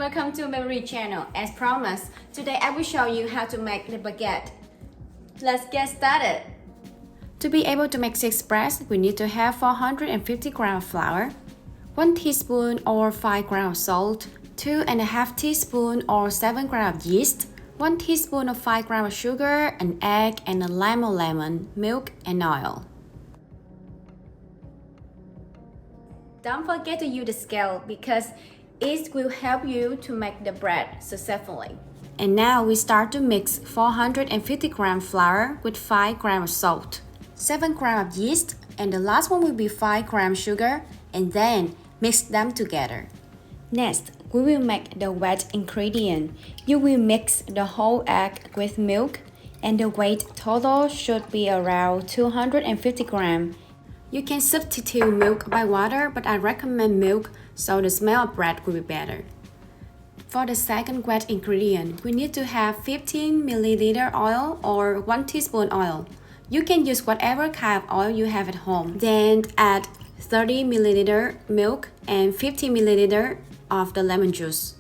Welcome to Memory channel. As promised, today I will show you how to make the baguette. Let's get started. To be able to make 6 breads, we need to have 450 grams of flour, 1 teaspoon or 5 grams of salt, 2.5 teaspoons or 7 grams of yeast, 1 teaspoon or 5 grams of sugar, an egg, and a lime or lemon, milk, and oil. Don't forget to use the scale because it will help you to make the bread successfully. And now we start to mix 450 grams flour with 5 grams of salt, 7 grams of yeast, and the last one will be 5 grams sugar, and then mix them together. Next, we will make the wet ingredient. You will mix the whole egg with milk, and the weight total should be around 250 grams. You can substitute milk by water, but I recommend milk so the smell of bread will be better. For the second wet ingredient, we need to have 15 ml oil or 1 teaspoon oil. You can use whatever kind of oil you have at home. Then add 30 ml milk and 50 ml of the lemon juice.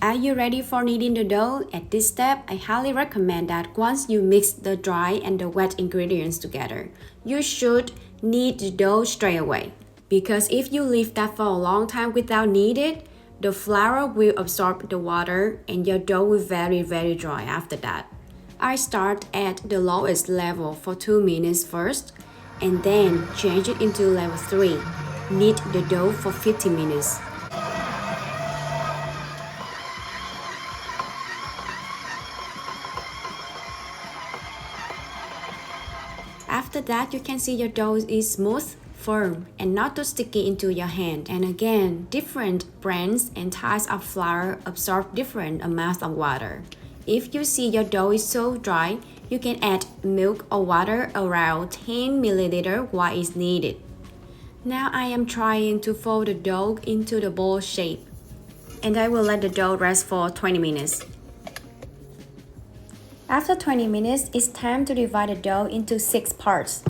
Are you ready for kneading the dough? At this step, I highly recommend that once you mix the dry and the wet ingredients together, you should knead the dough straight away. Because if you leave that for a long time without kneading it, the flour will absorb the water and your dough will very dry after that. I start at the lowest level for 2 minutes first, and then change it into level 3. Knead the dough for 50 minutes. After that, you can see your dough is smooth, firm, and not too sticky into your hand. And again, different brands and types of flour absorb different amounts of water. If you see your dough is so dry, you can add milk or water around 10 ml while it's needed. Now I am trying to fold the dough into the ball shape, and I will let the dough rest for 20 minutes. After 20 minutes, it's time to divide the dough into 6 parts.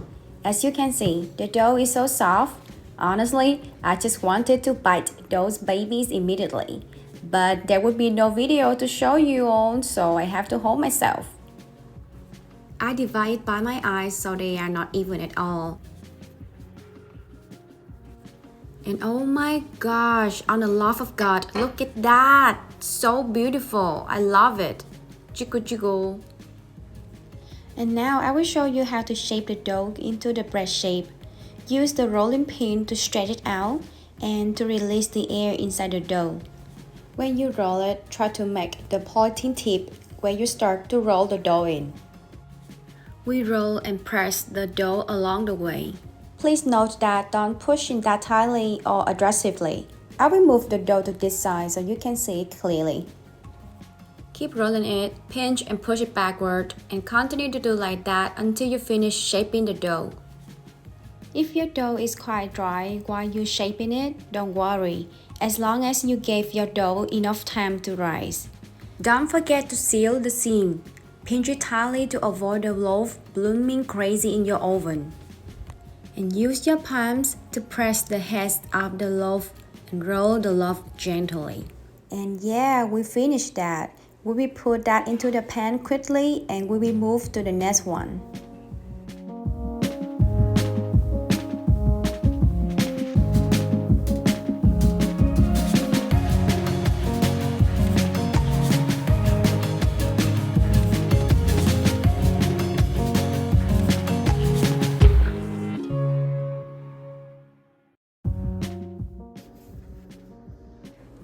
As you can see, the dough is so soft. Honestly, I just wanted to bite those babies immediately. But there would be no video to show you all, so I have to hold myself. I divide by my eyes so they are not even at all. And oh my gosh, on the love of God, look at that! So beautiful, I love it. Jiggle jiggle. And now I will show you how to shape the dough into the bread shape. Use the rolling pin to stretch it out and to release the air inside the dough. When you roll it, try to make the pointing tip where you start to roll the dough in. We roll and press the dough along the way. Please note that don't push it that tightly or aggressively. I will move the dough to this side so you can see it clearly. Keep rolling it, pinch and push it backward, and continue to do like that until you finish shaping the dough. If your dough is quite dry while you're shaping it, don't worry, as long as you gave your dough enough time to rise. Don't forget to seal the seam. Pinch it tightly to avoid the loaf blooming crazy in your oven. And use your palms to press the heads of the loaf and roll the loaf gently. And yeah, we finished that. We will put that into the pan quickly and we will move to the next one.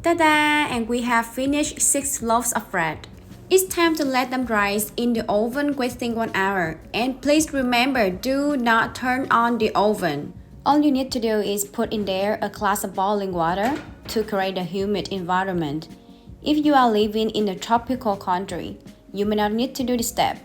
Ta-da! And we have finished 6 loaves of bread. It's time to let them rise in the oven within 1 hour. And please remember, do not turn on the oven. All you need to do is put in there a glass of boiling water to create a humid environment. If you are living in a tropical country, you may not need to do this step.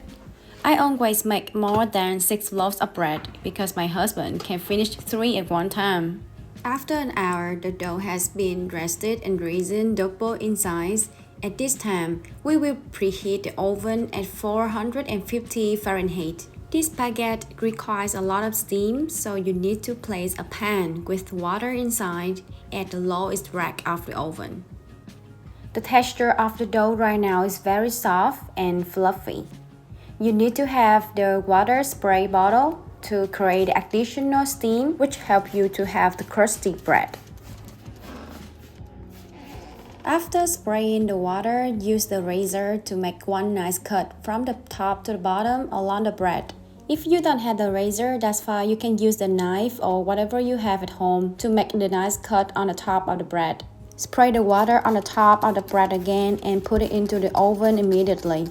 I always make more than 6 loaves of bread because my husband can finish 3 at one time. After an hour, the dough has been rested and risen double in size. At this time, we will preheat the oven at 450 Fahrenheit. This baguette requires a lot of steam, so you need to place a pan with water inside at the lowest rack of the oven. The texture of the dough right now is very soft and fluffy. You need to have the water spray bottle to create additional steam, which help you to have the crusty bread. After spraying the water, use the razor to make one nice cut from the top to the bottom along the bread. If you don't have the razor, that's fine. You can use the knife or whatever you have at home to make the nice cut on the top of the bread. Spray the water on the top of the bread again and put it into the oven immediately.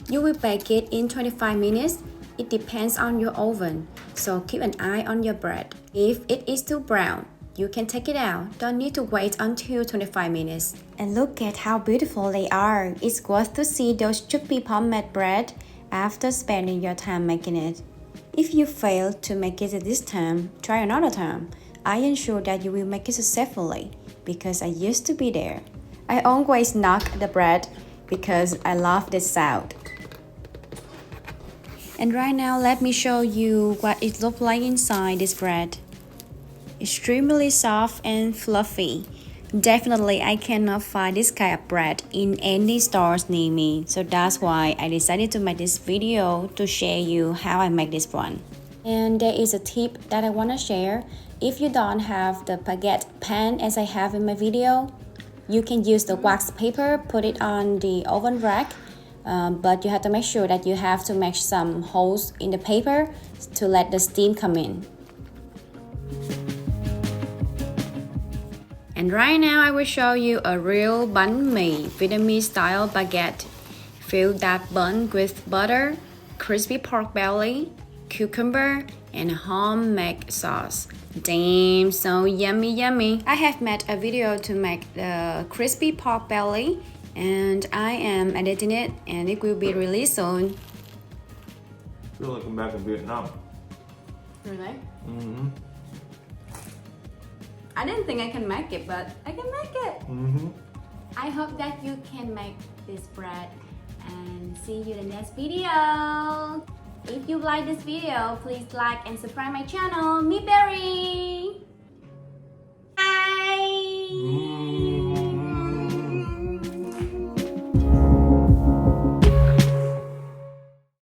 You will bake it in 25 minutes. It depends on your oven, so keep an eye on your bread. If it is too brown, you can take it out. Don't need to wait until 25 minutes. And look at how beautiful they are. It's worth to see those chickpea pomade bread after spending your time making it. If you fail to make it this time, try another time. I ensure that you will make it successfully because I used to be there. I always knock the bread because I love this sound. And right now, let me show you what it looks like inside this bread. Extremely soft and fluffy. Definitely, I cannot find this kind of bread in any stores near me. So that's why I decided to make this video to share you how I make this one. And there is a tip that I want to share. If you don't have the baguette pan as I have in my video, you can use the wax paper, put it on the oven rack. But you have to make sure that you have to make some holes in the paper to let the steam come in. And right now I will show you a real bánh mì Vietnamese style baguette. Fill that bun with butter, crispy pork belly, cucumber, and homemade sauce. Damn, so yummy yummy. I have made a video to make the crispy pork belly, and I am editing it and it will be released soon. I feel like I'm back in Vietnam. Really? Mm-hmm. I didn't think I can make it, but I can make it. Mm-hmm. I hope that you can make this bread and see you in the next video. If you like this video, please like and subscribe my channel, Me Berry. Bye.